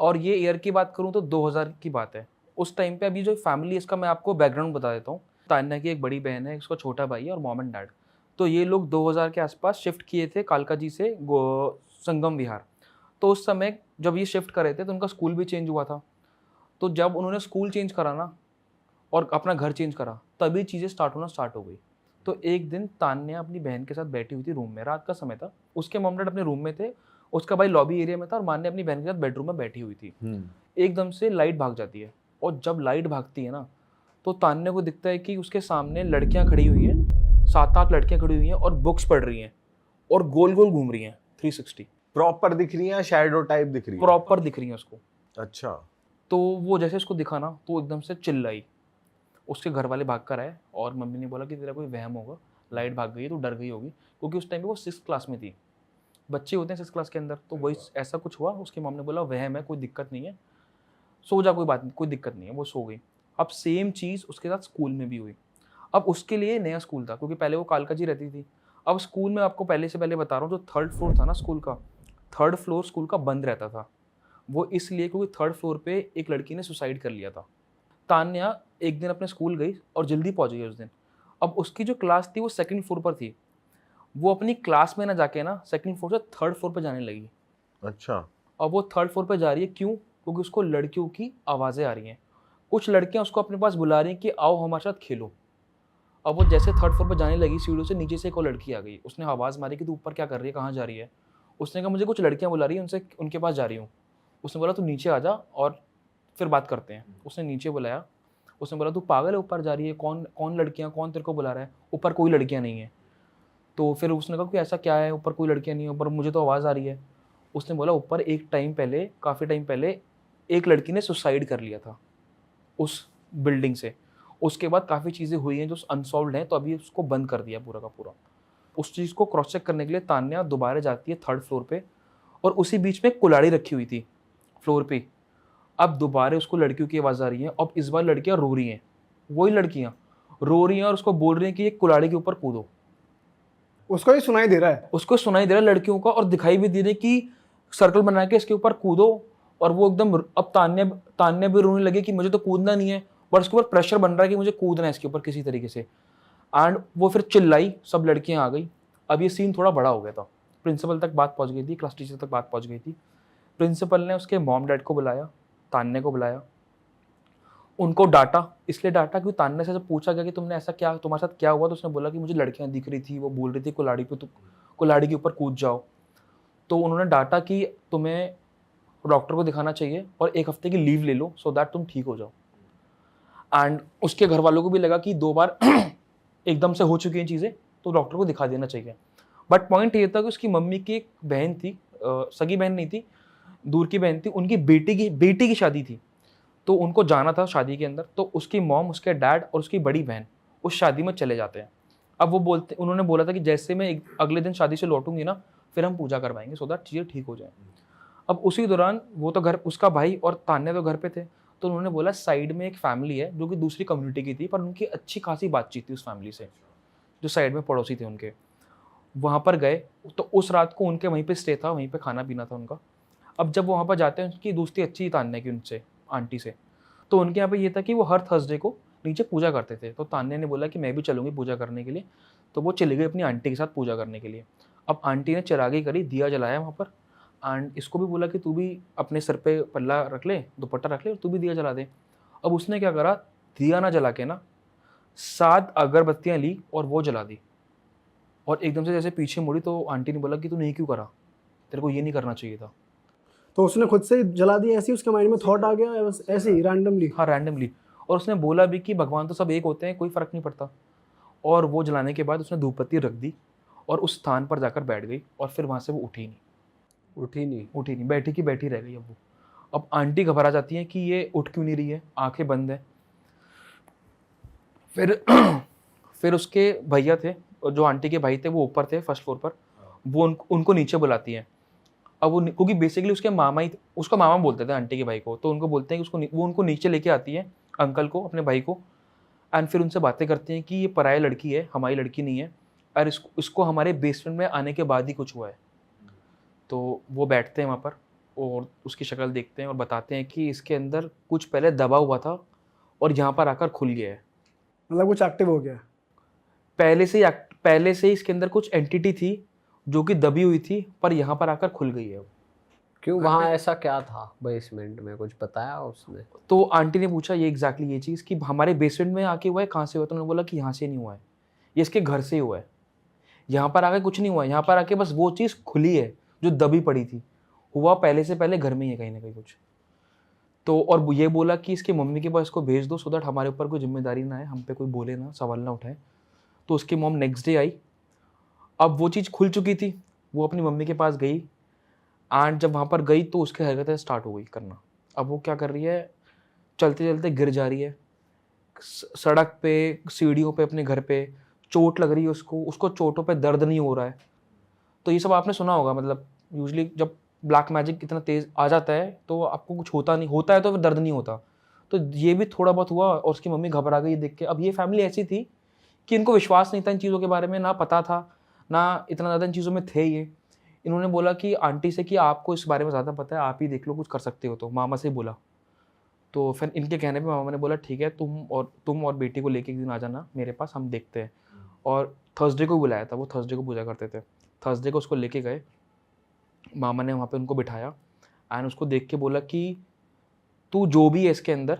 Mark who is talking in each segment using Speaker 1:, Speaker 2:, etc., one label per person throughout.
Speaker 1: और ये ईयर की बात करूँ तो 2000 की बात है। उस टाइम पे अभी जो फैमिली, इसका मैं आपको बैकग्राउंड बता देता हूँ। तान्या की एक बड़ी बहन है, उसका छोटा भाई है और मॉम एंड डैड। तो ये लोग 2000 के आसपास शिफ्ट किए थे कालका जी से संगम विहार। तो उस समय जब ये शिफ्ट कर रहे थे तो उनका स्कूल भी चेंज हुआ था। तो जब उन्होंने स्कूल चेंज करा ना और अपना घर चेंज करा, तभी चीज़ें स्टार्ट हो गई। तो एक दिन तान्या अपनी बहन के साथ बैठी हुई थी रूम में, रात का समय था। उसके मॉम डैड अपने रूम में थे, उसका भाई लॉबी एरिया में था और मान्या अपनी बहन के साथ बेडरूम में बैठी हुई थी। एकदम से लाइट भाग जाती है और जब लाइट भागती है ना, तो तान्या को दिखता है कि उसके सामने लड़कियां खड़ी हुई हैं, 7-8 लड़कियां खड़ी हुई हैं और बुक्स पढ़ रही हैं और गोल गोल घूम रही हैं 360।
Speaker 2: प्रॉपर दिख रही है, शैडो टाइप दिख रही है?
Speaker 1: प्रॉपर दिख रही है उसको।
Speaker 2: अच्छा।
Speaker 1: तो वो जैसे उसको दिखा ना, तो एकदम से चिल्लाई। उसके घर वाले भाग कर आए और मम्मी ने बोला कि तेरा कोई वहम होगा, लाइट भाग गई है, तो डर गई होगी, क्योंकि उस टाइम पे वो 6th क्लास में थी। बच्चे होते हैं 6th क्लास के अंदर, तो वही ऐसा कुछ हुआ। उसकी मॉम ने बोला वहम है, कोई दिक्कत नहीं है, सो जा, कोई बात नहीं, कोई दिक्कत नहीं है। वो सो गई। अब सेम चीज़ उसके साथ स्कूल में भी हुई। अब उसके लिए नया स्कूल था, क्योंकि पहले वो कालका जी रहती थी। अब स्कूल में आपको पहले से पहले बता रहा हूँ, जो 3rd फ्लोर था ना स्कूल का, 3rd फ्लोर स्कूल का बंद रहता था। वो इसलिए क्योंकि 3rd फ्लोर पे एक लड़की ने सुसाइड कर लिया था। तान्या एक दिन अपने स्कूल गई और जल्दी पहुंच गई उस दिन। अब उसकी जो क्लास थी वो 2nd फ्लोर पर थी। वो अपनी क्लास में ना जाके ना 2nd फ्लोर से 3rd फ्लोर पर जाने लगी।
Speaker 2: अच्छा।
Speaker 1: अब वो 3rd फ्लोर पर जा रही है, क्यों? क्योंकि उसको लड़कियों की आवाज़ें आ रही हैं। कुछ लड़कियां उसको अपने पास बुला रही हैं कि आओ हमारे साथ खेलो। अब वो जैसे 3rd फ्लोर पर जाने लगी, सीढ़ियों से नीचे से एक और लड़की आ गई। उसने आवाज़ मारी कि तू ऊपर क्या कर रही है, कहाँ जा रही है? उसने कहा मुझे कुछ लड़कियां बुला रही हैं, उनसे उनके पास जा रही हूँ। उसने बोला तू नीचे आ जा और फिर बात करते हैं। उसने नीचे बुलाया। उसने बोला तू पागल है, ऊपर जा रही है, कौन कौन लड़कियां, कौन तेरे को बुला रहा है? ऊपर कोई लड़कियां नहीं है। तो फिर उसने कहा कि ऐसा क्या है, ऊपर कोई लड़कियां नहीं है, ऊपर मुझे तो आवाज़ आ रही है। उसने बोला ऊपर एक टाइम पहले, काफ़ी टाइम पहले, एक लड़की ने सुसाइड कर लिया था उस बिल्डिंग से। उसके बाद काफ़ी चीज़ें हुई हैं जो अनसॉल्व्ड हैं, तो अभी उसको बंद कर दिया पूरा का पूरा। उस चीज़ को क्रॉस चेक करने के लिए तान्या दोबारा जाती है 3rd फ्लोर पे, और उसी बीच में एक कुल्हाड़ी रखी हुई थी फ्लोर पे। अब दोबारा उसको लड़कियों की आवाज़ आ रही है। अब इस बार लड़कियां रो रही हैं, वही लड़कियां रो रही हैं और उसको बोल रही हैं कि एक कुल्हाड़ी के ऊपर कूदो।
Speaker 3: उसको ही सुनाई दे रहा है?
Speaker 1: उसको सुनाई दे रहा है लड़कियों का, और दिखाई भी दे रही है कि सर्कल बना के इसके ऊपर कूदो। और वो एकदम, अब तान्या तान्या भी रोने लगी कि मुझे तो कूदना नहीं है, बट उसके ऊपर प्रेशर बन रहा है कि मुझे कूदना है इसके ऊपर किसी तरीके से। एंड वो फिर चिल्लाई, सब लड़कियां आ गई। अब ये सीन थोड़ा बड़ा हो गया था, प्रिंसिपल तक बात पहुंच गई थी, क्लास टीचर तक बात पहुंच गई थी। प्रिंसिपल ने उसके मॉम डैड को बुलाया, तान्या को बुलाया, उनको डांटा। इसलिए डांटा क्योंकि तान्या से जब पूछा गया कि तुमने ऐसा क्या, तुम्हारे साथ क्या हुआ, तो उसने बोला कि मुझे लड़कियां दिख रही थी, वो बोल रही थी कुल्हाड़ी पे, तो कुल्हाड़ी के ऊपर कूद जाओ। तो उन्होंने डांटा कि तुम्हें डॉक्टर को दिखाना चाहिए और 1 हफ्ते की लीव ले लो, सो दैट तुम ठीक हो जाओ। एंड उसके घर वालों को भी लगा कि 2 बार एकदम से हो चुकी हैं चीज़ें, तो डॉक्टर को दिखा देना चाहिए। बट पॉइंट ये था कि उसकी मम्मी की एक बहन थी, सगी बहन नहीं थी, दूर की बहन थी, उनकी बेटी की शादी थी, तो उनको जाना था शादी के अंदर। तो उसकी मॉम, उसके डैड और उसकी बड़ी बहन उस शादी में चले जाते हैं। अब वो बोलते, उन्होंने बोला था कि जैसे मैं अगले दिन शादी से लौटूंगी ना, फिर हम पूजा करवाएंगे, सो दैट चीज़ें ठीक हो जाए। अब उसी दौरान वो तो घर, उसका भाई और तान्या तो घर पे थे, तो उन्होंने बोला साइड में एक फैमिली है जो कि दूसरी कम्युनिटी की थी, पर उनकी अच्छी खासी बातचीत थी उस फैमिली से, जो साइड में पड़ोसी थे उनके। वहाँ पर गए तो उस रात को उनके वहीं पे स्टे था, वहीं पे खाना पीना था उनका। अब जब वहाँ पर जाते हैं, उनकी दोस्ती अच्छी थी तान्या की उनसे, आंटी से। तो उनके यहाँ पे ये था कि वो हर थर्सडे को नीचे पूजा करते थे। तो तान्या ने बोला कि मैं भी चलूँगी पूजा करने के लिए, तो वो चली गई अपनी आंटी के साथ पूजा करने के लिए। अब आंटी ने चिरागी करी, दिया जलाया वहाँ पर, एंड इसको भी बोला कि तू भी अपने सर पे पल्ला रख ले, दुपट्टा रख ले, और तू भी दिया जला दे। अब उसने क्या करा, दिया ना जला के ना 7 अगरबत्तियाँ ली और वो जला दी। और एकदम से जैसे पीछे मुड़ी तो आंटी ने बोला कि तूने ये क्यों करा, तेरे को ये नहीं करना चाहिए था।
Speaker 3: तो उसने खुद से जला दिया, ऐसे ही उसके माइंड में थॉट आ गया, बस ऐसे ही रैंडमली?
Speaker 1: हाँ, रैंडमली। और उसने बोला भी कि भगवान तो सब एक होते हैं, कोई फर्क नहीं पड़ता। और वो जलाने के बाद उसने धूप बत्ती रख दी और उस स्थान पर जाकर बैठ गई, और फिर वहाँ से वो उठी नहीं, बैठी की बैठी रह गई। अब आंटी घबरा जाती है कि ये उठ क्यों नहीं रही है, आंखें बंद है। फिर फिर उसके भैया थे, जो आंटी के भाई थे, वो ऊपर थे 1st फ्लोर पर, वो उनको नीचे बुलाती हैं। अब वो, क्योंकि बेसिकली उसके मामा ही, उसका मामा बोलते थे आंटी के भाई को, तो उनको बोलते हैं कि वो उनको नीचे लेके आती है, अंकल को, अपने भाई को। एंड फिर उनसे बातें करती हैं कि ये पराया लड़की है, हमारी लड़की नहीं है, और इसको हमारे बेसमेंट में आने के बाद ही कुछ हुआ है। तो वो बैठते हैं वहाँ पर, और उसकी शक्ल देखते हैं और बताते हैं कि इसके अंदर कुछ पहले दबा हुआ था और यहाँ पर आकर खुल गया है।
Speaker 3: मतलब कुछ एक्टिव हो गया।
Speaker 1: पहले से ही इसके अंदर कुछ एंटिटी थी जो कि दबी हुई थी, पर यहाँ पर आकर खुल गई है वो।
Speaker 4: क्यों वहाँ ऐसा क्या था बेसमेंट में, कुछ बताया उसने?
Speaker 1: तो आंटी ने पूछा ये एग्जैक्टली ये चीज़ कि हमारे बेसमेंट में आके हुआ है, कहाँ से हुआ? तो उन्होंने बोला कि यहाँ से नहीं हुआ है, ये इसके घर से हुआ है, यहाँ पर आके कुछ नहीं हुआ है, यहाँ पर आके बस वो चीज़ खुली है जो दबी पड़ी थी। हुआ पहले से पहले घर में ही है कहीं ना कहीं कुछ। तो और ये बोला कि इसके मम्मी के पास इसको भेज दो सो दैट हमारे ऊपर कोई जिम्मेदारी ना है, हम पे कोई बोले ना, सवाल ना उठाए। तो उसकी मॉम नेक्स्ट डे आई। अब वो चीज़ खुल चुकी थी, वो अपनी मम्मी के पास गई एंड जब वहाँ पर गई तो उसकी हरकतें स्टार्ट हो गई करना। अब वो क्या कर रही है, चलते चलते गिर जा रही है सड़क पे, सीढ़ियों पे, अपने घर पे, चोट लग रही है उसको चोटों पे दर्द नहीं हो रहा है। तो ये सब आपने सुना होगा, मतलब यूजुअली जब ब्लैक मैजिक इतना तेज आ जाता है तो आपको कुछ होता नहीं, होता है तो फिर दर्द नहीं होता। तो ये भी थोड़ा बहुत हुआ और उसकी मम्मी घबरा गई देख के। अब ये फैमिली ऐसी थी कि इनको विश्वास नहीं था इन चीज़ों के बारे में, ना पता था, ना इतना ज़्यादा इन चीज़ों में थे ये। इन्होंने बोला कि आंटी से कि आपको इस बारे में ज़्यादा पता है, आप ही देख लो, कुछ कर सकते हो तो। मामा से बोला। तो फिर इनके कहने पे मामा ने बोला ठीक है, तुम और बेटी को लेके एक दिन आ जाना मेरे पास, हम देखते हैं। और थर्सडे को बुलाया था, वो थर्सडे को पूजा करते थे। थर्सडे को उसको लेके गए, मामा ने वहाँ पे उनको बिठाया एंड उसको देख के बोला कि तू जो भी है इसके अंदर,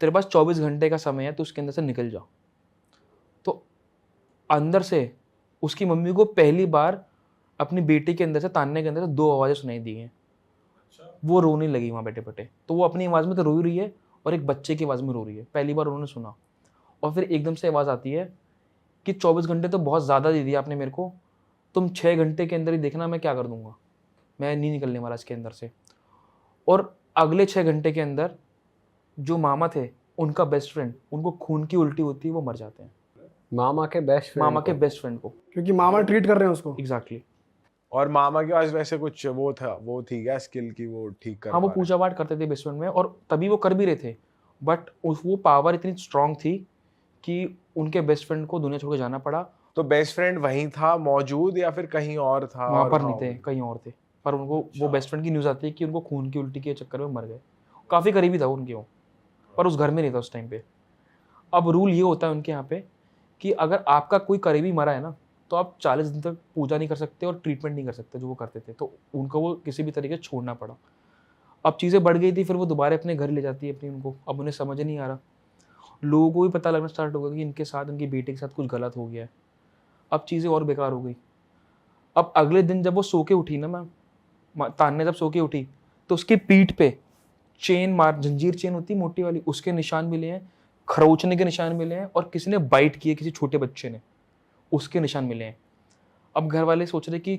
Speaker 1: तेरे पास 24 घंटे का समय है, तो उसके अंदर से निकल जा। तो अंदर से उसकी मम्मी को पहली बार अपनी बेटी के अंदर से, तान्या के अंदर से 2 आवाज़ें सुनाई दी हैं। वो रोने लगी वहाँ बैठे बैठे। तो वो अपनी आवाज़ में तो रो ही रही है और एक बच्चे की आवाज़ में रो रही है, पहली बार उन्होंने सुना। और फिर एकदम से आवाज़ आती है कि 24 घंटे तो बहुत ज़्यादा दे दिया आपने मेरे को, तुम 6 घंटे के अंदर ही देखना मैं क्या कर दूंगा, मैं नहीं निकलने वाला इसके अंदर से। और अगले 6 घंटे के अंदर जो मामा थे, उनका बेस्ट फ्रेंड, उनको खून की उल्टी होती है, वो मर जाते हैं।
Speaker 4: मामा के बेस्ट फ्रेंड
Speaker 1: मामा के बेस्ट फ्रेंड को,
Speaker 3: क्योंकि मामा ट्रीट कर रहे हैं उसको।
Speaker 1: एग्जैक्टली।
Speaker 2: और मामा के पास वैसे कुछ वो थी क्या स्किल की वो ठीक कर
Speaker 1: हाँ, वो
Speaker 2: पा रहे?
Speaker 1: पूजा पाठ करते थे बेसमेंट में और तभी वो कर भी रहे थे, बट वो पावर इतनी स्ट्रांग थी कि उनके बेस्ट फ्रेंड को दुनिया छोड़ के जाना पड़ा।
Speaker 2: तो बेस्ट फ्रेंड वहीं था मौजूद या फिर कहीं और था?
Speaker 1: वहाँ
Speaker 2: और
Speaker 1: पर नहीं थे, कहीं और थे, पर उनको वो बेस्ट फ्रेंड की न्यूज़ आती है कि उनको खून की उल्टी के चक्कर में मर गए। काफ़ी करीबी था उनके वो, पर उस घर में नहीं था उस टाइम पे। अब रूल ये होता है उनके यहाँ पे कि अगर आपका कोई करीबी मरा है ना, तो आप 40 दिन तक पूजा नहीं कर सकते और ट्रीटमेंट नहीं कर सकते, जो वो करते थे। तो उनको वो किसी भी तरीके से छोड़ना पड़ा। अब चीज़ें बढ़ गई थी, फिर वो दोबारा अपने घर ले जाती है अपनी उनको। अब उन्हें समझ नहीं आ रहा, लोगों को भी पता लगना स्टार्ट हो गया कि इनके साथ, इनकी बेटे के साथ कुछ गलत हो गया है। अब चीज़ें और बेकार हो गई। अब अगले दिन जब वो सो के उठी ना, तान्या जब सो के उठी तो उसकी पीठ पे जंजीर चेन होती है मोटी वाली, उसके निशान मिले हैं, खरोचने के निशान मिले हैं और किसी ने बाइट किए, किसी छोटे बच्चे ने, उसके निशान मिले हैं। अब घर वाले सोच रहे कि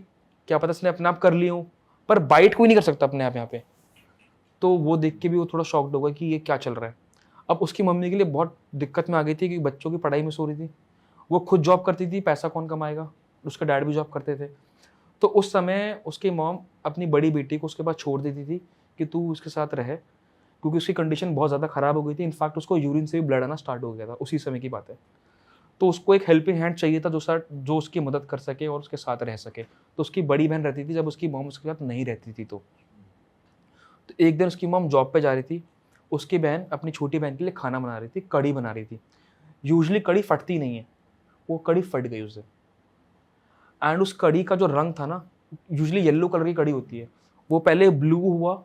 Speaker 1: क्या पता इसने अपने आप कर ली हो, पर बाइट कोई नहीं कर सकता अपने आप यहाँ पे। तो वो देख के भी वो थोड़ा शॉक्ड हो गया कि ये क्या चल रहा है। अब उसकी मम्मी के लिए बहुत दिक्कत में आ गई थी कि बच्चों की पढ़ाई में सो रही थी, वो खुद जॉब करती थी, पैसा कौन कमाएगा, उसके डैड भी जॉब करते थे। तो उस समय उसकी मॉम अपनी बड़ी बेटी को उसके पास छोड़ देती थी कि तू उसके साथ रहे, क्योंकि उसकी कंडीशन बहुत ज़्यादा ख़राब हो गई थी। इनफैक्ट उसको यूरिन से भी ब्लड आना स्टार्ट हो गया था, उसी समय की बात है। तो उसको एक हेल्पिंग हैंड चाहिए था जो उसकी मदद कर सके और उसके साथ रह सके। तो उसकी बड़ी बहन रहती थी जब उसकी मॉम उसके साथ नहीं रहती थी। तो एक दिन उसकी मॉम जॉब पे जा रही थी, उसकी बहन अपनी छोटी बहन के लिए खाना बना रही थी, कड़ी बना रही थी। यूजुअली कड़ी फटती नहीं है, वो कड़ी फट गई उस दिन। एंड उस कड़ी का जो रंग था ना, यूजुअली येलो कलर की कड़ी होती है, वो पहले ब्लू हुआ,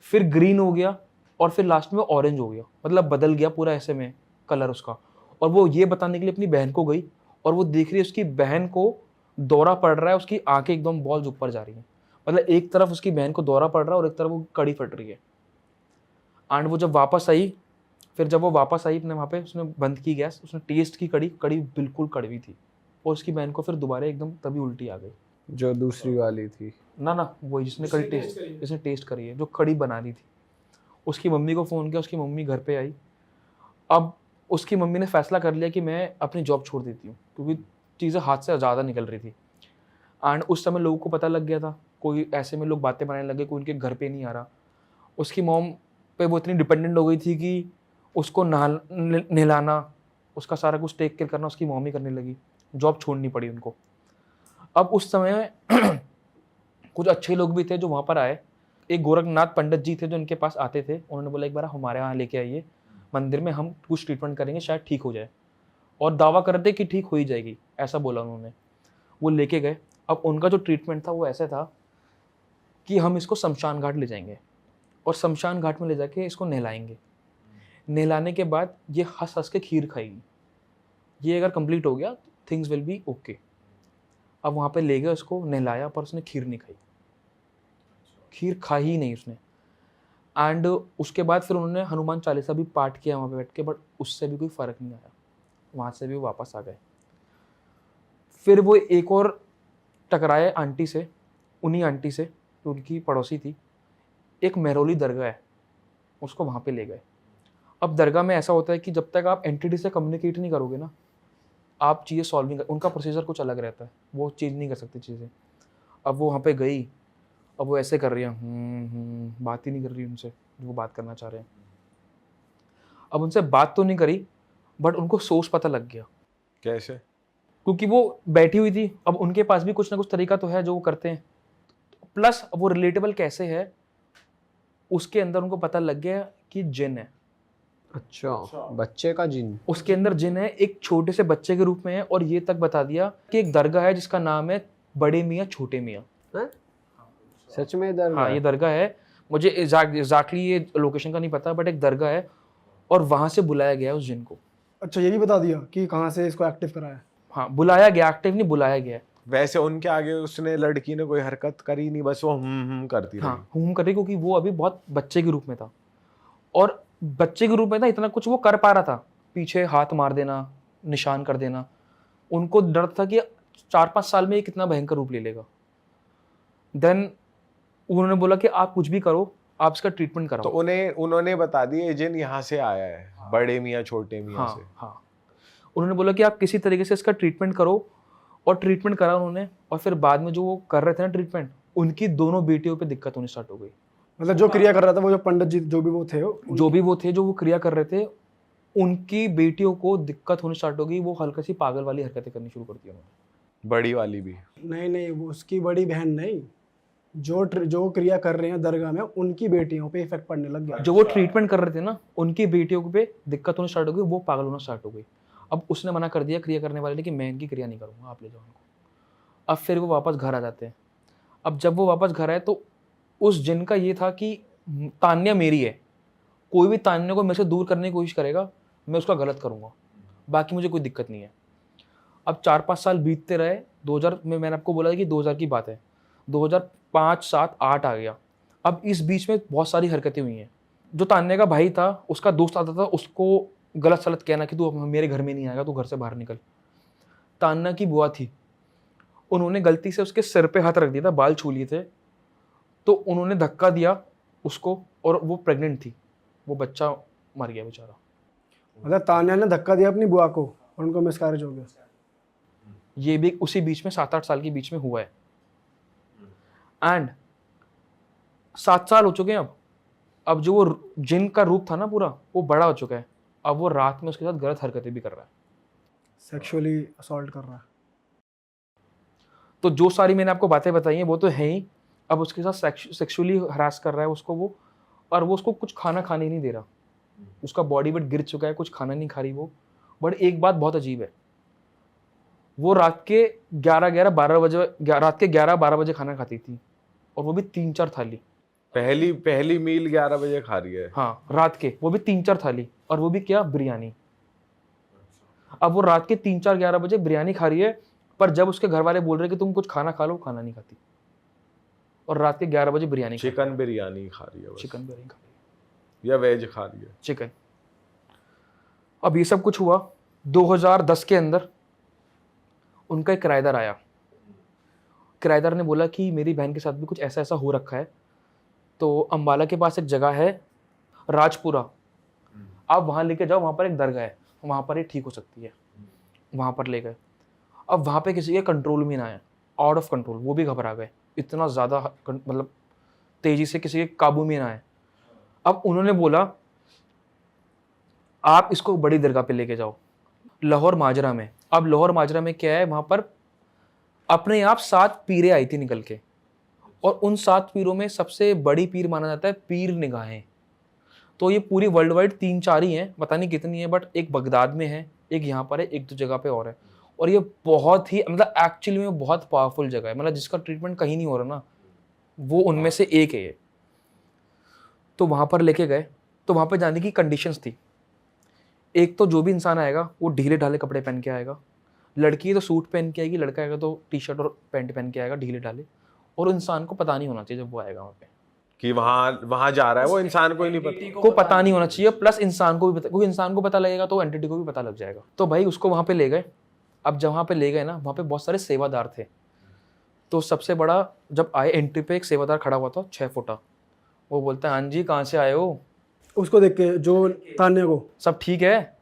Speaker 1: फिर ग्रीन हो गया और फिर लास्ट में ऑरेंज हो गया, मतलब बदल गया पूरा ऐसे में कलर उसका। और वो ये बताने के लिए अपनी बहन को गई और वो देख रही है उसकी बहन को दौरा पड़ रहा है, उसकी आंखें एकदम बॉल्स ऊपर जा रही हैं। मतलब एक तरफ उसकी बहन को दौरा पड़ रहा है और एक तरफ वो कड़ी फट रही है। एंड वो जब वापस आई, फिर जब वो वापस आई अपने वहाँ पे, उसने बंद की गैस, उसने टेस्ट की कड़ी बिल्कुल कड़वी थी। और उसकी बहन को फिर दोबारा एकदम तभी उल्टी आ गई।
Speaker 4: जो दूसरी वाली थी
Speaker 1: ना वही जिसने टेस्ट करी है, जो कड़ी बना रही थी। उसकी मम्मी को फ़ोन किया, उसकी मम्मी घर पे आई। अब उसकी मम्मी ने फैसला कर लिया कि मैं अपनी जॉब छोड़ देती हूँ, क्योंकि चीज़ें हाथ से ज़्यादा निकल रही थी। एंड उस समय लोगों को पता लग गया था, कोई ऐसे में लोग बातें बनाने लगे, कोई उनके घर पे नहीं आ रहा। उसकी मॉम पे वो इतनी डिपेंडेंट हो गई थी कि उसको नहलाना, उसका सारा कुछ टेक केयर करना उसकी मॉम ही करने लगी। जॉब छोड़नी पड़ी उनको। अब उस समय कुछ अच्छे लोग भी थे जो वहाँ पर आए एक गोरखनाथ पंडित जी थे जो इनके पास आते थे, उन्होंने बोला एक बार हमारे यहाँ लेके आइए मंदिर में, हम कुछ ट्रीटमेंट करेंगे शायद ठीक हो जाए, और दावा कर रहे थे कि ठीक हो ही जाएगी, ऐसा बोला उन्होंने। वो लेके गए। अब उनका जो ट्रीटमेंट था वो ऐसा था कि हम इसको शमशान घाट ले जाएंगे और शमशान घाट में ले जाके इसको नहलाएंगे। नहलाने के बाद ये हंस हंस के खीर खाएगी। ये अगर कंप्लीट हो गया थिंग्स विल बी ओके। अब वहाँ पे ले गए उसको, नहलाया, पर उसने खीर नहीं खाई, खीर खा ही नहीं उसने। एंड उसके बाद फिर उन्होंने हनुमान चालीसा भी पाठ किया वहाँ पे बैठ के, बट उससे भी कोई फ़र्क नहीं आया। वहाँ से भी वो वापस आ गए। फिर वो एक और टकराए आंटी से, उन्हीं आंटी से जो उनकी पड़ोसी थी। एक मेहरौली दरगाह है, उसको वहाँ पे ले गए। अब दरगाह में ऐसा होता है कि जब तक आप एंटिटी से कम्युनिकेट नहीं करोगे ना, आप चीज़ें सॉल्व नहीं कर, उनका प्रोसीजर कुछ अलग रहता है, वो चीज़ नहीं कर सकती चीज़ें। अब वो वहाँ पे गई, अब वो ऐसे कर रही है, बात ही नहीं कर रही उनसे जो वो बात करना चाह रहे हैं। अब उनसे बात तो नहीं करी, बट उनको सोर्स पता लग गया।
Speaker 2: कैसे?
Speaker 1: क्योंकि वो बैठी हुई थी, अब उनके पास भी कुछ ना कुछ तरीका तो है जो वो करते हैं, प्लस अब वो रिलेटेबल कैसे है, उसके अंदर उनको पता लग गया कि जिन है।
Speaker 4: अच्छा, बच्चे का जिन?
Speaker 1: उसके अंदर जिन है, एक छोटे से बच्चे के रूप में है, और ये तक बता दिया कि एक दरगाह है जिसका नाम है बड़े मियाँ छोटे मियाँ।
Speaker 4: हैं? सच में दरगाह?
Speaker 1: हाँ, ये दरगाह है, मुझे एग्जैक्टली ये लोकेशन का नहीं पता, बट एक दरगाह है, और वहां से बुलाया गया उस जिन को।
Speaker 3: अच्छा, ये भी बता दिया कि कहाँ से इसको एक्टिव कराया?
Speaker 1: हाँ, बुलाया गया, एक्टिव नहीं, बुलाया गया।
Speaker 2: वैसे उनके आगे उसने, लड़की ने कोई हरकत करी नहीं, बस वो करती रही।
Speaker 1: हाँ, हुम कर रही, क्योंकि वो अभी बहुत बच्चे के रूप में था, और बच्चे के रूप में था, इतना कुछ वो कर पा रहा था, पीछे हाथ मार देना, निशान कर देना। उनको डर था कि 4-5 साल में ये कितना भयंकर रूप ले लेगा। देन उन्होंने बोला कि आप कुछ भी करो, आप इसका ट्रीटमेंट कराओ।
Speaker 2: तो उन्होंने बता दिया जिन यहाँ से आया है, बड़े मियाँ छोटे मियाँ
Speaker 1: हाँ
Speaker 2: से।
Speaker 1: हाँ, उन्होंने बोला कि आप किसी तरीके से इसका ट्रीटमेंट करो, और ट्रीटमेंट करा उन्होंने। और फिर बाद में जो वो कर रहे थे ना ट्रीटमेंट, उनकी दोनों बेटियों पे दिक्कत होनी स्टार्ट हो गई।
Speaker 3: मतलब जो क्रिया कर रहा था वो, जो पंडित जी जो भी वो थे,
Speaker 1: जो वो क्रिया कर रहे थे, उनकी बेटियों को दिक्कत होनी स्टार्ट हो गई। वो हल्का सी पागल वाली हरकतें करनी शुरू कर दी उन्होंने।
Speaker 2: बड़ी वाली भी?
Speaker 3: नहीं, वो उसकी बड़ी बहन नहीं, जो क्रिया कर रहे हैं दरगाह में, उनकी बेटियों पे इफेक्ट पड़ने लग गया।
Speaker 1: जो वो ट्रीटमेंट कर रहे थे ना, उनकी बेटियों पे दिक्कत होनी स्टार्ट हो गई, वो पागल होना स्टार्ट हो गई। अब उसने मना कर दिया क्रिया करने वाले ने कि मैं इनकी क्रिया नहीं करूँगा, आप ले जाओ उनको। अब फिर वो वापस घर आ जाते हैं। अब जब वो वापस घर आए तो उस जिन का ये था कि तान्या मेरी है, कोई भी तान्या को मेरे से दूर करने की कोशिश करेगा, मैं उसका गलत करूँगा, बाकी मुझे कोई दिक्कत नहीं है। अब 4-5 साल बीतते रहे। 2000 में मैंने आपको बोला कि 2000 की बात है, 2005, 7, 8 आ गया। अब इस बीच में बहुत सारी हरकतें हुई हैं। जो तान्या का भाई था, उसका दोस्त आता था, उसको गलत सलत कहना कि तू मेरे घर में नहीं आएगा, तू घर से बाहर निकल। तान्या की बुआ थी, उन्होंने गलती से उसके सिर पे हाथ रख दिया था, बाल छू लिए थे, तो उन्होंने धक्का दिया उसको, और वो प्रेग्नेंट थी, वो बच्चा मर गया बेचारा।
Speaker 3: मतलब तान्या ने धक्का दिया अपनी बुआ को और उनको मिसकैरेज हो गया।
Speaker 1: ये भी उसी बीच में 7-8 साल के बीच में हुआ है। एंड 7 साल हो चुके हैं अब जो वो जिन का रूप था ना पूरा, वो बड़ा हो चुका है। अब वो रात में उसके साथ गलत हरकतें भी कर रहा है,
Speaker 3: सेक्सुअली असॉल्ट कर रहा है।
Speaker 1: तो जो सारी मैंने आपको बातें बताई हैं वो तो है ही। अब उसके साथ सेक्सुअली हरास कर रहा है उसको वो, और वो उसको कुछ खाना खाने नहीं दे रहा। उसका बॉडी वेट गिर चुका है, कुछ खाना नहीं खा रही वो। बट एक बात बहुत अजीब है, वो रात के 11-12 बजे खाना खाती थी, और वो भी 3-4 थाली।
Speaker 2: पहली मील 11 बजे खा रही है?
Speaker 1: हाँ, रात के, वो भी 3-4 थाली, और वो भी क्या, बिरयानी। अब वो रात के 3-4-11 बजे बिरयानी खा रही है, पर जब उसके घर वाले बोल रहे कि तुम कुछ खाना खा लो, खाना नहीं खाती, और रात के 11 बजे बिरयानी।
Speaker 2: चिकन बिरयानी खा रही है?
Speaker 1: चिकन बिरयानी खा रही है,
Speaker 2: या वेज खा रही है?
Speaker 1: चिकन। अब ये सब कुछ हुआ 2010 के अंदर। उनका एक किराएदार आया। किराएदार ने बोला कि मेरी बहन के साथ भी कुछ ऐसा ऐसा हो रखा है, तो अम्बाला के पास एक जगह है राजपुरा, आप वहाँ लेके जाओ, वहाँ पर एक दरगाह है, वहाँ पर ये ठीक हो सकती है। वहाँ पर ले गए। अब वहाँ पे किसी के कंट्रोल में ना आया, आउट ऑफ कंट्रोल, वो भी घबरा गए, इतना ज़्यादा मतलब तेज़ी से किसी के काबू में ना आए। अब उन्होंने बोला आप इसको बड़ी दरगाह पे लेके जाओ, लाहौर माजरा में। अब लाहौर माजरा में क्या है, वहाँ पर अपने आप 7 पीरें आई थी निकल के, और उन 7 पीरों में सबसे बड़ी पीर माना जाता है पीर निगाहें। तो ये पूरी वर्ल्ड वाइड 3-4 ही हैं, पता नहीं कितनी है, बट एक बगदाद में है, एक यहाँ पर है, एक 2 जगह पे और है। और ये बहुत ही मतलब एक्चुअली में बहुत पावरफुल जगह है, मतलब जिसका ट्रीटमेंट कहीं नहीं हो रहा ना, वो उनमें से एक है ये। तो वहाँ पर लेके गए, तो वहाँ पर जाने की कंडीशंस थी। एक तो जो भी इंसान आएगा वो ढीले ढाले कपड़े पहन के आएगा, लड़की है तो सूट पहन के आएगी, लड़का आएगा तो टी शर्ट और पैंट पहन के आएगा ढीले ढाले। और इंसान को पता नहीं होना चाहिए जब वो आएगा वहाँ पे
Speaker 2: कि वहां जा रहा है, वो इंसान को ही नहीं पता।
Speaker 1: को पता नहीं होना चाहिए, प्लस इंसान को भी पता, क्योंकि इंसान को पता लगेगा तो एंटिटी को भी पता लग जाएगा। तो भाई उसको वहाँ पे ले गए। अब जब वहाँ पे ले गए ना, वहाँ पे बहुत सारे सेवादार थे। तो सबसे बड़ा जब आए एंट्री पे एक सेवादार खड़ा हुआ था 6 फुटा। वो बोलता है हाँ जी कहाँ से आए हो,
Speaker 3: उसको देख के जो तान्या को,
Speaker 1: सब ठीक है।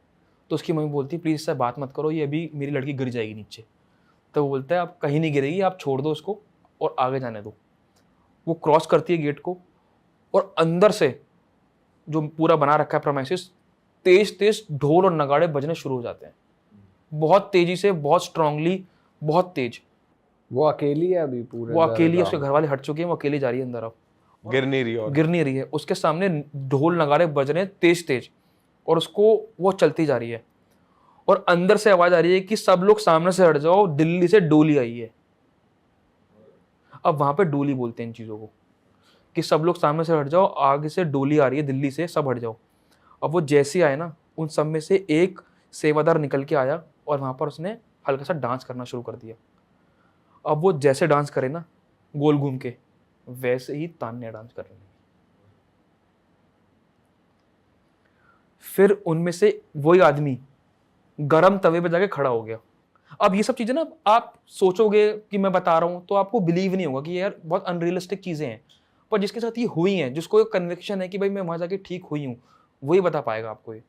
Speaker 1: तो उसकी मम्मी बोलती प्लीज़ इससे बात मत करो, ये अभी मेरी लड़की गिर जाएगी नीचे। तो वो बोलता है आप कहीं नहीं गिरेगी, आप छोड़ दो उसको और आगे जाने दो। वो क्रॉस करती है गेट को और अंदर से जो पूरा बना रखा है प्रेमाइसिस, तेज तेज ढोल और नगाड़े बजने शुरू हो जाते हैं, बहुत तेजी से, बहुत स्ट्रांगली, बहुत तेज।
Speaker 4: वो अकेली है अभी पूरे
Speaker 1: वो अकेली है,
Speaker 4: दरगाह
Speaker 1: उसके घर वाले हट चुके हैं, वो अकेली जा रही है अंदर। अब
Speaker 2: गिर नहीं रही और
Speaker 1: गिर नहीं रही है, उसके सामने ढोल नगाड़े बज रहे हैं तेज तेज, और उसको वो चलती जा रही है। और अंदर से आवाज आ रही है कि सब लोग सामने से हट जाओ, दिल्ली से डोली आई है। अब वहां पे डोली बोलते हैं इन चीजों को, कि सब लोग सामने से हट जाओ, आगे से डोली आ रही है दिल्ली से, सब हट जाओ। अब वो जैसे आए ना, उन सब में से एक सेवादार निकल के आया और वहां पर उसने हल्का सा डांस करना शुरू कर दिया। अब वो जैसे डांस करे ना गोल घूम के, वैसे ही तान्या डांस करने लगी। फिर उनमें से वही आदमी गरम तवे पे जाके खड़ा हो गया। अब ये सब चीजें ना आप सोचोगे कि मैं बता रहा हूं तो आपको बिलीव नहीं होगा कि यार बहुत अनरियलिस्टिक चीजें हैं, पर जिसके साथ ये हुई हैं, जिसको एक कन्विक्शन है कि भाई मैं वहां जाके ठीक हुई हूँ, वही बता पाएगा आपको ये।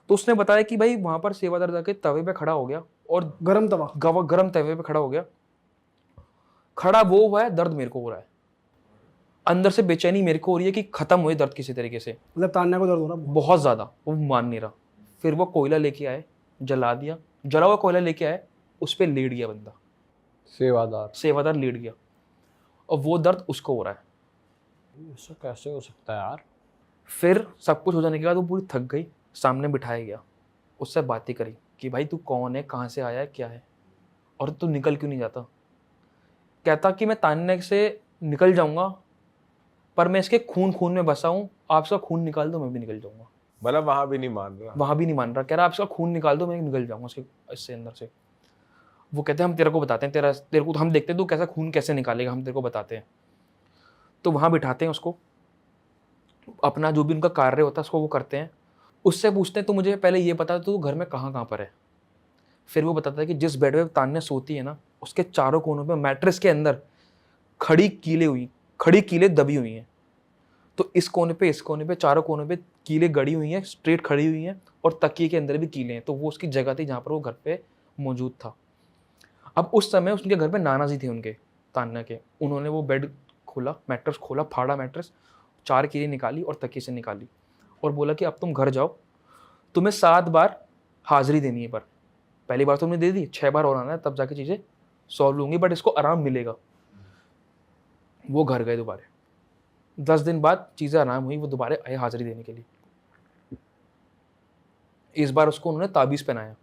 Speaker 1: तो उसने बताया कि भाई वहां पर सेवादार जाके तवे पे खड़ा हो गया और
Speaker 3: गरम तवा,
Speaker 1: गरम तवे पे खड़ा हो गया। खड़ा वो हुआ है, दर्द मेरे को हो रहा है, अंदर से बेचैनी मेरे को हो रही है कि खत्म हुई दर्द किसी तरीके से,
Speaker 3: मतलब तान्या को दर्द हो रहा है।
Speaker 1: बहुत ज्यादा, वो मान नहीं रहा। फिर वो कोयला लेके आए, जला दिया, जला हुआ कोयला लेके आए, उस पर लेट गया बंदा, सेवादार लेट गया, और वो दर्द उसको हो रहा है।
Speaker 4: ऐसा कैसे हो सकता है यार।
Speaker 1: फिर सब कुछ हो जाने के बाद वो पूरी थक गई, सामने बिठाया गया, उससे बातें करी कि भाई तू कौन है, कहाँ से आया है, क्या है, और तू निकल क्यों नहीं जाता। कहता कि मैं तान्या से निकल जाऊंगा, पर मैं इसके खून खून में बसा हूँ, आप इसका खून निकाल दो मैं भी निकल जाऊंगा।
Speaker 2: मतलब वहां भी नहीं मान रहा,
Speaker 1: वहां भी नहीं मान रहा, कह रहा आप इसका खून निकाल दो मैं निकल जाऊंगा इससे अंदर से। वो कहते हैं हम तेरे को बताते हैं, तेरे को हम देखते हैं तू कैसा खून कैसे निकालेगा, हम तेरे को बताते हैं। तो वहां बिठाते हैं उसको, अपना जो भी उनका कार्य होता है उसको वो करते हैं। उससे पूछते हैं तो मुझे पहले ये बता तू घर में कहाँ कहाँ पर है। फिर वो बताता है कि जिस बेड पे तान्या सोती है ना, उसके चारों कोनों पे मैट्रेस के अंदर खड़ी कीलें दबी हुई हैं। तो इस कोने पे चारों कोनों पे कीलें गड़ी हुई हैं, स्ट्रेट खड़ी हुई हैं, और तकिए के अंदर भी कीलें हैं। तो वो उसकी जगह थी जहाँ पर वो घर पे मौजूद था। अब उस समय उनके घर पे नाना जी थे उनके, तान्या के। उन्होंने वो बेड खोला, मैट्रेस खोला, फाड़ा मैट्रेस, 4 कीलें निकाली और तकिए से निकाली, और बोला कि अब तुम घर जाओ, तुम्हें 7 बार हाजिरी देनी है। पर पहली बार तुमने दे दी, 6 बार और आना है, तब जाके चीज़ें सॉल्व होंगी, बट इसको आराम मिलेगा। वो घर गए दोबारा, 10 दिन बाद चीज़ें आराम हुई, वो दोबारा आए हाजिरी देने के लिए। इस बार उसको उन्होंने ताबीज़ पहनाया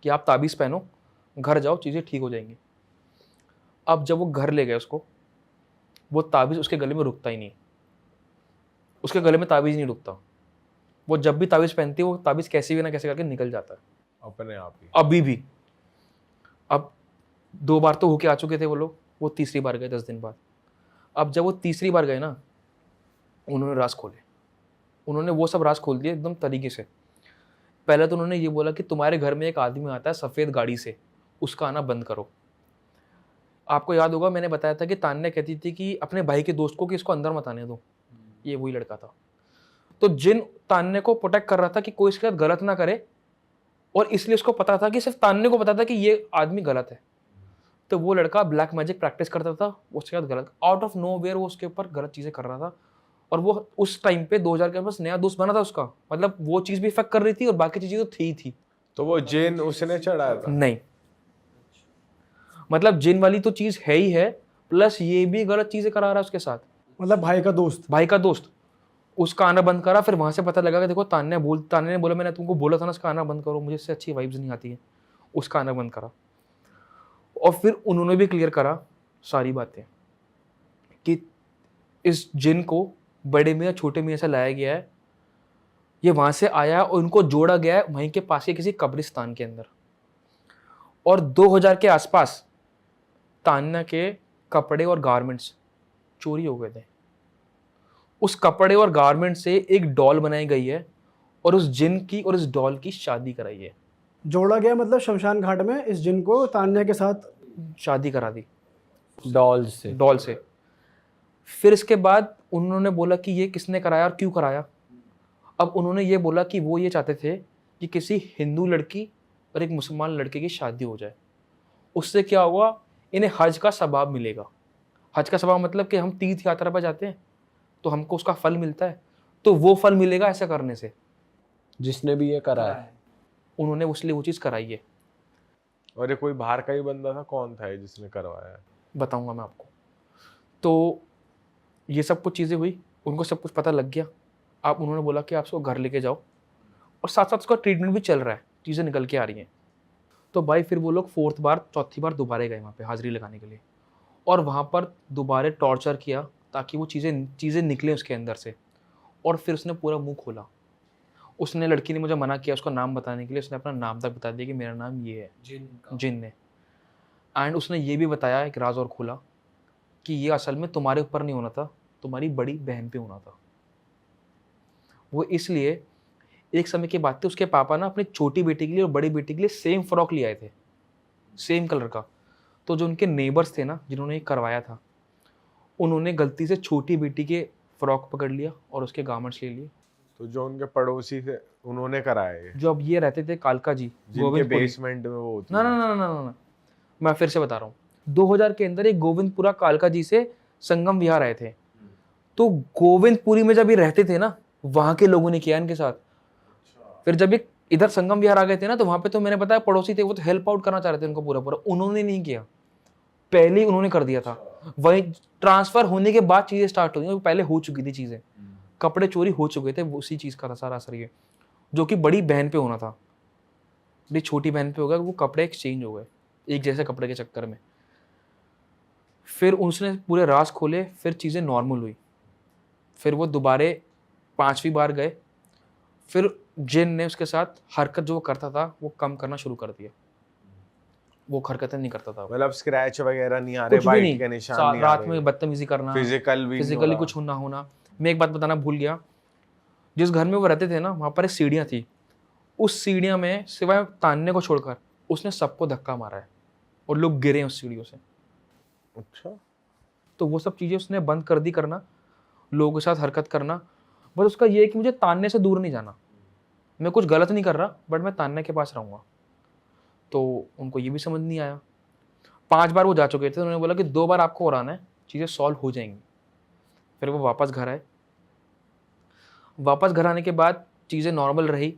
Speaker 1: कि आप ताबीज़ पहनो, घर जाओ, चीज़ें ठीक हो जाएंगी। अब जब वो घर ले गए उसको, वो ताबीज़ उसके गले में रुकता ही नहीं, उसके गले में ताबीज़ नहीं रुकता। वो जब भी ताबीज़ पहनती है, वो ताबीज़ कैसे भी ना कैसे करके निकल जाता है
Speaker 2: अपने आप ही।
Speaker 1: अभी भी। अब 2 बार तो होके आ चुके थे वो लोग, वो तीसरी बार गए 10 दिन बाद। अब जब वो तीसरी बार गए ना, उन्होंने राज खोले, उन्होंने वो सब राज खोल दिए एकदम तरीके से। पहले तो उन्होंने ये बोला कि तुम्हारे घर में एक आदमी आता है सफ़ेद गाड़ी से, उसका आना बंद करो। आपको याद होगा मैंने बताया था कि तान्या कहती थी कि अपने भाई के दोस्त को कि इसको अंदर मत आने दो, ये वही लड़का था। तो जिन तान्या को प्रोटेक्ट कर रहा था कि कोई इसके साथ गलत ना करे, और इसलिए उसको पता था कि सिर्फ तान्या को पता था कि ये आदमी गलत है, तो वो लड़का ब्लैक मैजिक प्रैक्टिस करता था, उसके साथ गलत, आउट ऑफ नो वेयर वो उसके ऊपर गलत चीज़ें कर रहा था। और वो उस टाइम पे 2000 के आसपास नया दोस्त बना था उसका, मतलब वो चीज़ भी इफेक्ट कर रही थी और बाकी चीज़ें तो थी।
Speaker 2: तो वो जिन उसने चढ़ाया था?
Speaker 1: नहीं, मतलब जिन वाली तो चीज़ है ही है, प्लस ये भी गलत चीजें करा रहा है उसके साथ।
Speaker 3: मतलब भाई का दोस्त।
Speaker 1: भाई का दोस्त, उसका आना बंद करा। फिर वहां से पता लगा कि देखो तान्या ने बोला मैंने तुमको बोला था ना उसका आना बंद करो, मुझे इससे अच्छी वाइब्स नहीं आती है, उसका आना बंद करा। और फिर उन्होंने भी क्लियर करा सारी बातें कि इस जिन को बड़े मियाँ छोटे मियाँ से लाया गया है, ये वहां से आया और उनको जोड़ा गया है वहीं के पास के किसी कब्रिस्तान के अंदर। और 2000 के आसपास तान्या के कपड़े और गारमेंट्स चोरी हो गए थे। उस कपड़े और गारमेंट से एक डॉल बनाई गई है और उस जिन की और इस डॉल की शादी कराई है।
Speaker 3: जोड़ा गया मतलब शमशान घाट में इस जिन को तान्या के साथ
Speaker 1: शादी करा दी
Speaker 4: डॉल से।
Speaker 1: फिर इसके बाद उन्होंने बोला कि ये किसने कराया और क्यों कराया। अब उन्होंने ये बोला कि वो ये चाहते थे कि किसी हिंदू लड़की और एक मुसलमान लड़के की शादी हो जाए। उससे क्या हुआ, इन्हें हज का सवाब मिलेगा। हज का सवाब मतलब कि हम तीर्थ यात्रा पर जाते हैं तो हमको उसका फल मिलता है, तो वो फल मिलेगा ऐसा करने से।
Speaker 4: जिसने भी ये करा है
Speaker 1: उन्होंने उसलिए वो चीज़ कराई है।
Speaker 2: और ये कोई बाहर का ही बंदा था, कौन था ये जिसने करवाया है?
Speaker 1: बताऊंगा मैं आपको। तो ये सब कुछ चीज़ें हुई, उनको सब कुछ पता लग गया। आप उन्होंने बोला कि आप उसको घर लेके जाओ और साथ साथ उसका ट्रीटमेंट भी चल रहा है, चीज़ें निकल के आ रही हैं। तो भाई फिर वो लोग चौथी बार दोबारा गए वहाँ पे हाजिरी लगाने के लिए, और वहाँ पर दोबारा टॉर्चर किया ताकि वो चीज़ें निकलें उसके अंदर से। और फिर उसने पूरा मुंह खोला। उसने, लड़की ने मुझे मना किया उसका नाम बताने के लिए, उसने अपना नाम तक बता दिया कि मेरा नाम ये है, जिन ने। एंड उसने ये भी बताया, एक राज और खोला, कि ये असल में तुम्हारे ऊपर नहीं होना था, तुम्हारी बड़ी बहन पे होना था। वो इसलिए, एक समय की बात थी, उसके पापा ना अपनी छोटी बेटी के लिए और बड़ी बेटी के लिए सेम फ्रॉक ले आए थे, सेम कलर का। तो जो उनके नेबर्स थे ना जिन्होंने ये करवाया था, उन्होंने गलती से छोटी बेटी के फ्रॉक पकड़ लिया और उसके गारमेंट्स ले लिए।
Speaker 2: तो जो उनके पड़ोसी थे उन्होंने कराया ये,
Speaker 1: जो अब ये रहते थे कालका जी
Speaker 2: जिनके
Speaker 1: गोविंदपुरी।
Speaker 2: बेसमेंट में वो होती
Speaker 1: ना ना ना ना ना ना, मैं फिर से बता रहा हूँ। 2000 के अंदर एक गोविंदपुरा कालका जी से संगम विहार आए थे। तो गोविंदपुरी में जब ये रहते थे ना, वहां के लोगों ने किया इनके साथ। फिर जब ये इधर संगम विहार आ गए थे ना, तो वहां पे तो मैंने बताया पड़ोसी थे, वो तो हेल्प आउट करना चाह रहे थे उनको पूरा पूरा। उन्होंने नहीं किया, पहले ही उन्होंने कर दिया था। वही ट्रांसफर होने के बाद चीजें स्टार्ट हुई, पहले हो चुकी थी चीजें। कपड़े चोरी हो चुके थे, उसी चीज का था सारा असर ये, जो कि बड़ी बहन पे होना था। बड़ी छोटी बहन पे हो गया, वो कपड़े एक्सचेंज हो गए एक जैसे कपड़े के चक्कर में। फिर उसने पूरे राज खोले, फिर चीजें नॉर्मल हुई। फिर वो दोबारे 5वीं बार गए। फिर जिन ने उसके साथ हरकत जो वो करता था वो कम करना शुरू कर दिया। वो हरकतें नहीं करता था,
Speaker 2: मतलब स्क्रैच वगैरह नहीं आ रहे,
Speaker 1: कुछ भी
Speaker 2: बाइट
Speaker 1: नहीं।
Speaker 2: के निशान नहीं आ
Speaker 1: रात
Speaker 2: रहे,
Speaker 1: में बदतमीजी करना,
Speaker 2: फिजिकली
Speaker 1: फिजिकली कुछ ना होना। मैं एक बात बताना भूल गया, जिस घर में वो रहते थे ना, वहाँ पर एक सीढ़ियाँ थी। उस सीढ़ियाँ में सिवाय तान्या को छोड़कर उसने सबको धक्का मारा है और लोग गिरे हैं उस सीढ़ियों से।
Speaker 2: अच्छा,
Speaker 1: तो वो सब चीज़ें उसने बंद कर दी करना, लोगों के साथ हरकत करना। बस उसका ये है कि मुझे तान्या से दूर नहीं जाना। मैं कुछ गलत नहीं कर रहा, बट मैं तान्या के पास रहूँगा। तो उनको ये भी समझ नहीं आया। 5 बार वो जा चुके थे, तो उन्होंने बोला कि 2 बार आपको और आना है, चीज़ें सॉल्व हो जाएंगी। फिर वो वापस घर आए। वापस घर आने के बाद चीज़ें नॉर्मल रही।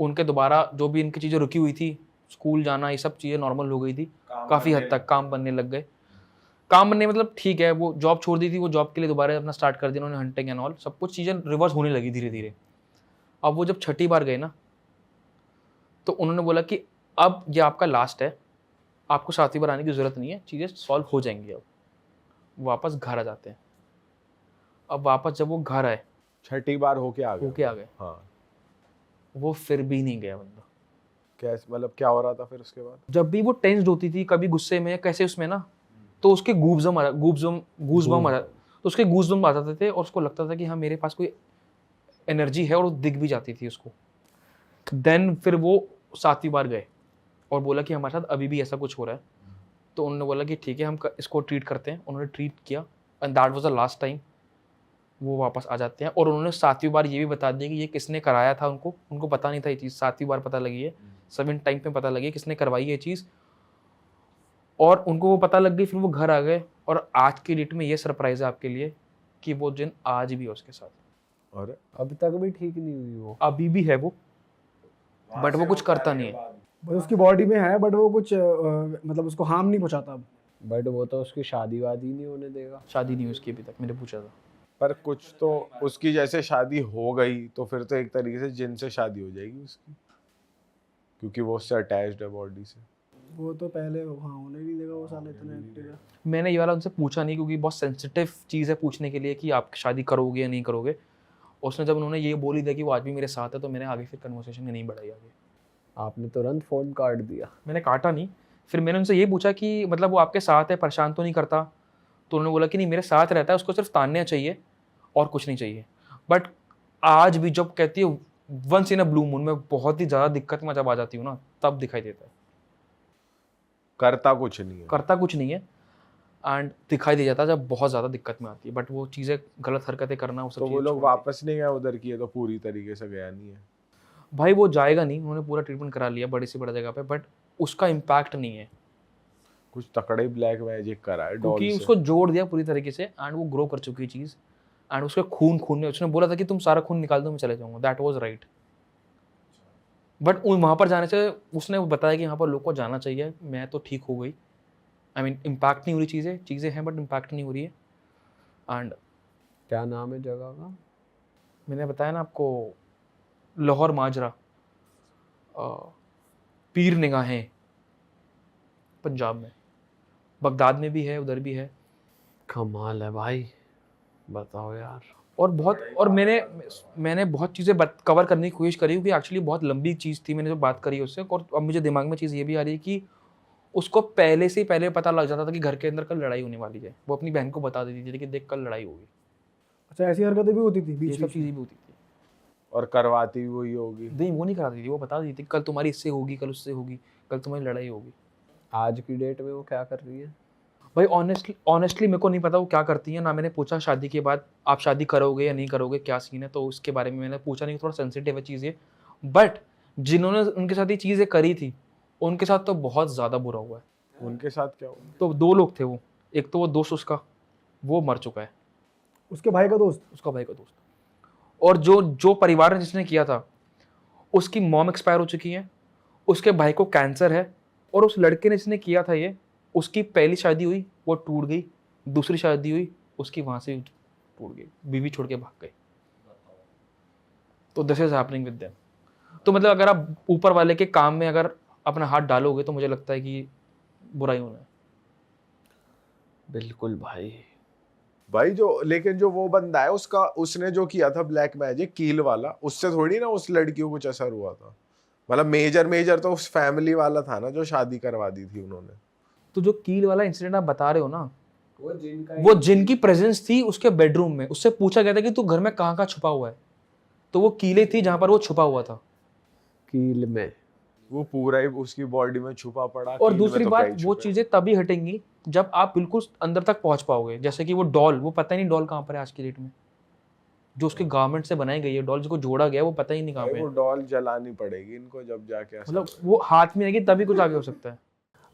Speaker 1: उनके दोबारा जो भी इनकी चीज़ें रुकी हुई थी, स्कूल जाना, ये सब चीज़ें नॉर्मल हो गई थी। काफ़ी हद तक काम बनने लग गए। काम बनने मतलब ठीक है, वो जॉब छोड़ दी थी, वो जॉब के लिए दोबारा अपना स्टार्ट कर दिया उन्होंने, हंटिंग एंड ऑल, सब कुछ चीज़ें रिवर्स होने लगी धीरे धीरे। अब वो जब 6ठी बार गए ना, तो उन्होंने बोला कि अब ये आपका लास्ट है, आपको 7वीं बार आने की ज़रूरत नहीं है, चीज़ें सॉल्व हो जाएंगी। अब वापस घर आ जाते हैं। अब वापस जब वो घर आए,
Speaker 2: 6ठी बार होके आ गए। हाँ,
Speaker 1: वो फिर भी नहीं गया बंदा।
Speaker 2: कैसे, मतलब क्या हो रहा था फिर उसके बाद?
Speaker 1: जब भी वो टेंस्ड होती थी, कभी गुस्से में कैसे उसमें ना, तो उसके गूजबम आ तो उसके गूजबम आ जाते थे और उसको लगता था कि हाँ मेरे पास कोई एनर्जी है, और वो दिख भी जाती थी उसको। देन फिर वो 7वीं बार गए और बोला कि हमारे साथ अभी भी ऐसा कुछ हो रहा है। तो उन्होंने बोला कि ठीक है, हम इसको ट्रीट करते हैं। उन्होंने ट्रीट किया and that was the last time. वो वापस आ जाते हैं। और उन्होंने 7वीं बार ये भी बता दिया कि ये किसने कराया था। उनको पता नहीं था ये चीज़, 7वीं बार पता लगी है, 7 टाइम पे पता लगी है किसने करवाई है ये चीज़। और उनको वो पता लग गई। फिर वो घर आ गए, और आज की डेट में ये सरप्राइज है आपके लिए कि वो जिन आज भी है उसके साथ,
Speaker 2: और
Speaker 4: अब तक भी ठीक नहीं हुई वो।
Speaker 1: अभी भी है वो, बट वो कुछ करता नहीं है।
Speaker 3: बस उसकी बॉडी में है, बट वो कुछ मतलब उसको हार्म नहीं पहुंचाता अब।
Speaker 4: बट वो तो उसकी शादी वादी नहीं होने देगा।
Speaker 1: शादी नहीं हुई उसकी अभी तक, मैंने पूछा था।
Speaker 2: पर कुछ तो उसकी जैसे शादी हो गई तो फिर तो एक तरीके से जिन से शादी हो जाएगी उसकी, क्योंकि वो उससे अटैच्ड है बॉडी से।
Speaker 3: वो तो पहले हाँ होने नहीं देगा, वो साले इतने एक्टिव है।
Speaker 1: मैंने ये वाला उनसे पूछा नहीं क्योंकि बहुत सेंसिटिव चीज़ है पूछने के लिए कि आप शादी करोगे या नहीं करोगे। उसने जब उन्होंने ये बोल ही दिया कि वो आज भी मेरे साथ है, तो मैंने आगे फिर कन्वर्सेशन नहीं बढ़ाई आगे।
Speaker 4: आपने तुरंत फोन काट दिया।
Speaker 1: मैंने काटा नहीं, फिर मैंने उनसे ये पूछा कि मतलब वो आपके साथ है, परेशान तो नहीं करता? तो उन्होंने बोला कि नहीं मेरे साथ रहता है, उसको सिर्फ तानना चाहिए और कुछ नहीं चाहिए। बट आज भी जब कहती है once in a blue moon में बहुत ही ज़्यादा दिक्कत में जब आ जाती हूँ ना, तब दिखाई देता है।
Speaker 2: करता कुछ नहीं है।
Speaker 1: करता कुछ नहीं है एंड दिखाई दे जाता है जब बहुत ज़्यादा दिक्कत में आती है। बट वो चीज़ें, गलत हरकतें करना, वो सब
Speaker 2: तो वो
Speaker 1: चीज़ें
Speaker 2: लोग
Speaker 1: छोड़ के-
Speaker 2: वापस नहीं गए उधर की, तो पूरी तरीके से गया नहीं है।
Speaker 1: भाई वो जाएगा नहीं, उन्होंने पूरा ट्रीटमेंट करा लिया बड़ी से बड़ी जगह पे, बट उसका इम्पैक्ट नहीं है
Speaker 2: कुछ तकड़े ब्लैक मैजिक करा है डॉल
Speaker 1: क्योंकि
Speaker 2: से।
Speaker 1: उसको जोड़ दिया पूरी तरीके से एंड वो ग्रो कर चुकी है चीज़। एंड उसके खून में उसने बोला था कि तुम सारा खून निकाल दो मैं चले जाऊंगा, दैट वाज राइट। बट वहाँ पर जाने से उसने बताया कि यहाँ पर लोग को जाना चाहिए, मैं तो ठीक हो गई। आई मीन इम्पैक्ट नहीं हो रही चीज़ें हैं बट इम्पैक्ट नहीं हो रही है। एंड
Speaker 4: क्या नाम है जगह का?
Speaker 1: मैंने बताया ना आपको, लाहौर माजरा, पीर निगाहें, पंजाब में, बगदाद में भी है, उधर भी है।
Speaker 4: कमाल है भाई, बताओ यार।
Speaker 1: और मैंने बहुत चीज़ें कवर करने की कोशिश करी क्योंकि एक्चुअली बहुत लंबी चीज़ थी, मैंने जो बात करी उससे। और अब मुझे दिमाग में चीज़ ये भी आ रही है कि उसको पहले से ही पहले पता लग जाता था कि घर के अंदर कल लड़ाई होने वाली है। वो अपनी बहन को बता देती थी कि देख कल लड़ाई होगी।
Speaker 3: अच्छा, ऐसी हरकतें भी होती थी
Speaker 1: ये
Speaker 3: बीच
Speaker 1: सब
Speaker 3: में?
Speaker 1: चीज़ें भी होती थी।
Speaker 2: और करवाती भी वही होगी।
Speaker 1: नहीं वो नहीं कराती थी, वो बता देती थी कल तुम्हारी इससे होगी, कल उससे होगी, कल तुम्हारी लड़ाई होगी।
Speaker 4: आज की डेट में वो क्या कर रही है?
Speaker 1: भाई ऑनेस्टली मेरे को नहीं पता वो क्या करती है ना। मैंने पूछा शादी के बाद आप शादी करोगे या नहीं करोगे, क्या सीन है, तो उसके बारे में मैंने पूछा नहीं, थोड़ा सेंसिटिव है चीज़ें। बट जिन्होंने उनके साथ ये चीज़ें करी थी उनके साथ तो बहुत ज़्यादा बुरा हुआ है।
Speaker 2: उनके साथ क्या हुआ?
Speaker 1: तो 2 लोग थे वो, एक तो वो दोस्त उसका, वो मर चुका है,
Speaker 3: उसके भाई का दोस्त?
Speaker 1: उसका भाई का दोस्त। और जो परिवार ने जिसने किया था उसकी मॉम एक्सपायर हो चुकी है, उसके भाई को कैंसर है, और उस लड़के ने जिसने किया था ये, उसकी पहली शादी हुई वो टूट गई, दूसरी शादी हुई उसकी वहां से टूट गई, बीवी छोड़ के भाग गई। तो this is happening with them. तो मतलब अगर आप ऊपर वाले के काम में अगर अपना हाथ डालोगे तो मुझे लगता है कि बुराई होना है।
Speaker 4: बिल्कुल भाई।
Speaker 2: भाई लेकिन जो वो बंदा है उसका, उसने जो किया था ब्लैक मैजिक कील वाला, उससे थोड़ी ना उस लड़की को कुछ असर हुआ था। मतलब मेजर तो उस फैमिली वाला था ना जो शादी करवा दी थी उन्होंने।
Speaker 1: तो जो कील वाला इंसिडेंट आप बता रहे हो ना, वो जिनकी प्रेजेंस थी उसके बेडरूम में, उससे पूछा गया था कि तू घर में कहाँ छुपा हुआ है, तो वो कीलें थी जहां पर वो छुपा हुआ था।
Speaker 4: कील में
Speaker 2: वो पूरा ही उसकी बॉडी में छुपा पड़ा।
Speaker 1: और
Speaker 2: कील में
Speaker 1: दूसरी
Speaker 2: तो
Speaker 1: बात,
Speaker 2: क्या ही
Speaker 1: वो
Speaker 2: छुपे।
Speaker 1: चीजें तभी हटेंगी जब आप बिल्कुल अंदर तक पहुंच पाओगे। जैसे कि वो डॉल, वो पता ही नहीं डॉल कहाँ पर है आज की डेट में, जो उसके गारमेंट से बनाई गई है डॉल, जिसको जोड़ा गया है, वो पता ही नहीं कहाँ पे
Speaker 2: भाई वो
Speaker 1: है।
Speaker 2: डॉल जलानी पड़ेगी इनको जब जाके असर
Speaker 1: मतलब वो हाथ में आएगी तभी कुछ आगे हो सकता है।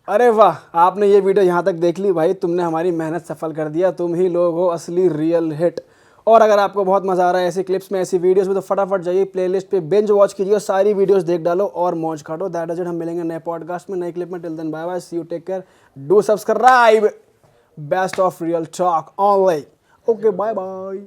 Speaker 3: अरे वाह, आपने ये वीडियो यहाँ तक देख ली भाई, तुमने हमारी मेहनत सफल कर दिया। तुम ही लोग हो असली रियल हिट। और अगर आपको बहुत मज़ा आ रहा है ऐसी क्लिप्स में, ऐसी वीडियोस में, तो फटाफट जाइए प्लेलिस्ट पे बिंज वॉच कीजिए और सारी वीडियोस देख डालो और मौज काटो। That is it. हम मिलेंगे नए पॉडकास्ट में, नए क्लिप में। Till then bye bye, see you, take care, do subscribe. Best of real talk online. Okay, bye bye.